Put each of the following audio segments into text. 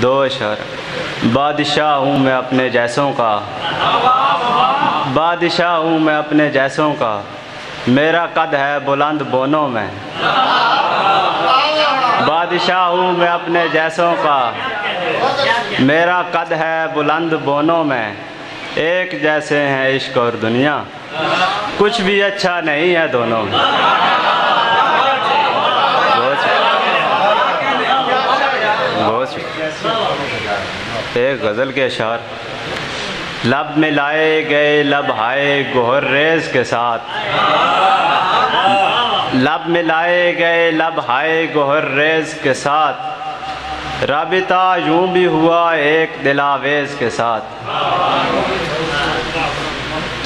دو اشار۔ بادشاہ ہوں میں اپنے جیسوں کا، بادشاہ ہوں میں اپنے جیسوں کا، میرا قد ہے بلند بونوں میں۔ بادشاہ ہوں میں اپنے جیسوں کا، میرا قد ہے بلند بونوں میں۔ ایک جیسے ہیں عشق اور دنیا، کچھ بھی اچھا نہیں ہے دونوں میں۔ ایک غزل کے اشعار۔ لب ملائے گئے لب ہائے گوہر ریز کے ساتھ، لب ملائے گئے لب ہائے گوہر ریز کے ساتھ، رابطہ یوں بھی ہوا ایک دل آویز کے ساتھ۔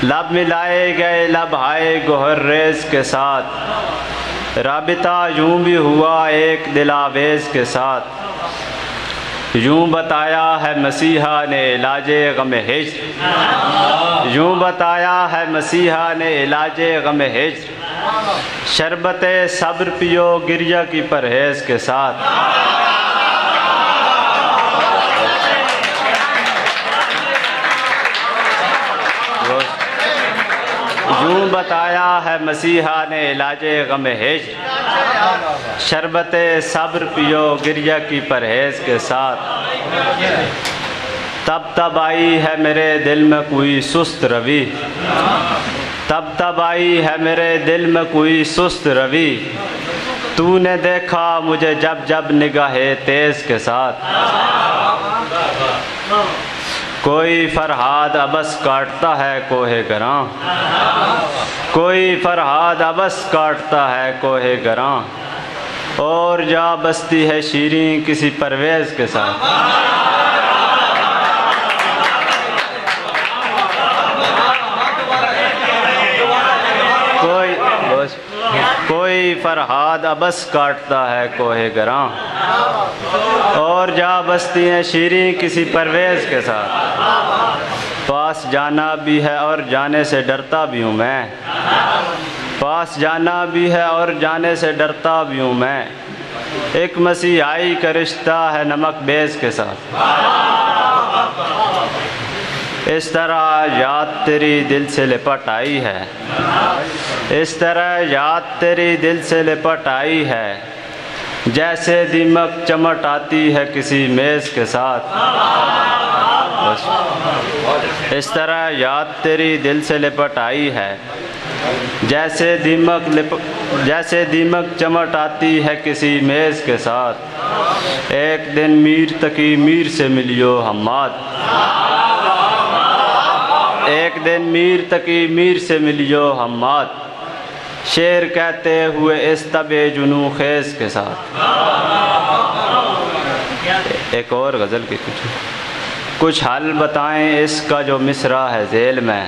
لب ملائے گئے لب ہائے گوہر ریز کے ساتھ، رابطہ یوں بھی ہوا ایک دل آویز کے ساتھ۔ یوں بتایا ہے مسیحا نے علاج غم ہجر، یوں بتایا ہے مسیحا نے علاج غم ہجر، شربت صبر پیو گریہ کی پرہیز کے ساتھ۔ یوں بتایا ہے مسیحا نے علاج غم ہجر، شربت صبر پیو گریہ کی پرہیز کے ساتھ۔ تب تب آئی ہے میرے دل میں کوئی سست روی، تب تب آئی ہے میرے دل میں کوئی سست روی، تو نے دیکھا مجھے جب جب نگاہ تیز کے ساتھ۔ کوئی فرہاد ابس کاٹتا ہے کوہ گراں، کوئی فرہاد ابس کاٹتا ہے کوہ گراں، اور جا بستی ہے شیریں کسی پرویز کے ساتھ۔ کوئی فرہاد ابس کاٹتا ہے کوہ گراں، اور جا بستی ہیں شیریں کسی پرویز کے ساتھ۔ پاس جانا بھی ہے اور جانے سے ڈرتا بھی ہوں میں، پاس جانا بھی ہے اور جانے سے ڈرتا بھی ہوں میں، ایک مسیحائی کا رشتہ ہے نمک بیز کے ساتھ۔ اس طرح یاد تیری دل سے لپٹ آئی ہے، اس طرح یاد تیری دل سے لپٹ آئی ہے، جیسے دیمک چمٹ آتی ہے کسی میز کے ساتھ۔ اس طرح یاد تیری دل سے لپٹ آئی ہے، جیسے دیمک چمٹ آتی ہے کسی میز کے ساتھ۔ ایک دن میر تقی میر سے ملیو حماد، ایک دن میر تقی میر سے ملیو حماد، شعر کہتے ہوئے اس طبع جنوں خیز کے ساتھ۔ ایک اور غزل کی کچھ حل بتائیں اس کا جو مصرع ہے ذیل میں،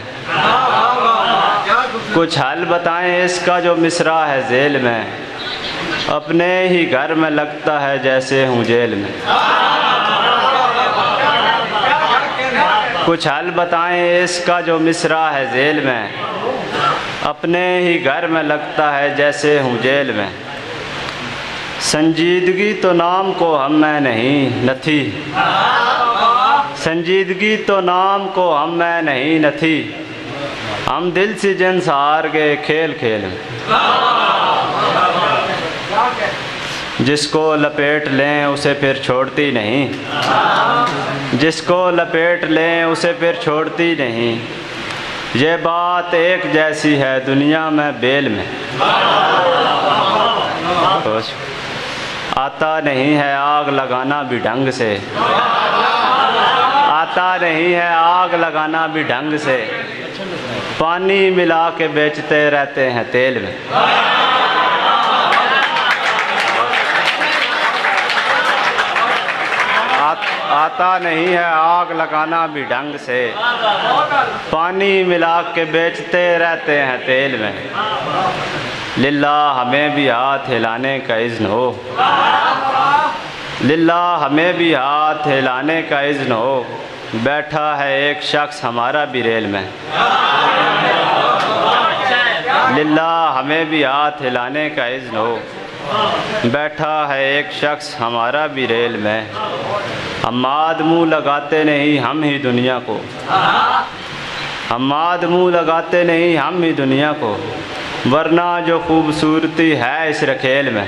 کچھ حل بتائیں اس کا جو مصرع ہے ذیل میں، اپنے ہی گھر میں لگتا ہے جیسے ہوں جیل میں۔ کچھ حل بتائیں اس کا جو مصرع ہے ذیل میں، اپنے ہی گھر میں لگتا ہے جیسے ہوں جیل میں۔ سنجیدگی تو نام کو ہم میں نہیں نہ تھی، سنجیدگی تو نام کو ہم میں نہیں نہ تھی، ہم دل سے جنس ہار گئے کھیل کھیل میں۔ جس کو لپیٹ لیں اسے پھر چھوڑتی نہیں، جس کو لپیٹ لیں اسے پھر چھوڑتی نہیں، یہ بات ایک جیسی ہے دنیا میں بیل میں۔ آتا نہیں ہے آگ لگانا بھی ڈھنگ سے، آتا نہیں ہے آگ لگانا بھی ڈھنگ سے، پانی ملا کے بیچتے رہتے ہیں تیل میں۔ آتا نہیں ہے آگ لگانا بھی ڈھنگ سے، پانی ملا کے بیچتے رہتے ہیں تیل میں۔ للہ ہمیں بھی ہاتھ ہلانے کا اذن ہو، للہ ہمیں بھی ہاتھ ہلانے کا اذن ہو، بیٹھا ہے ایک شخص ہمارا بھی ریل میں۔ للہ ہمیں بھی ہاتھ ہلانے کا اذن ہو، بیٹھا ہے ایک شخص ہمارا بھی ریل میں، حماد منہ لگاتے نہیں ہم ہی دنیا کو، حماد منہ لگاتے نہیں ہم ہی دنیا کو، ورنہ جو خوبصورتی ہے اس رکھیل میں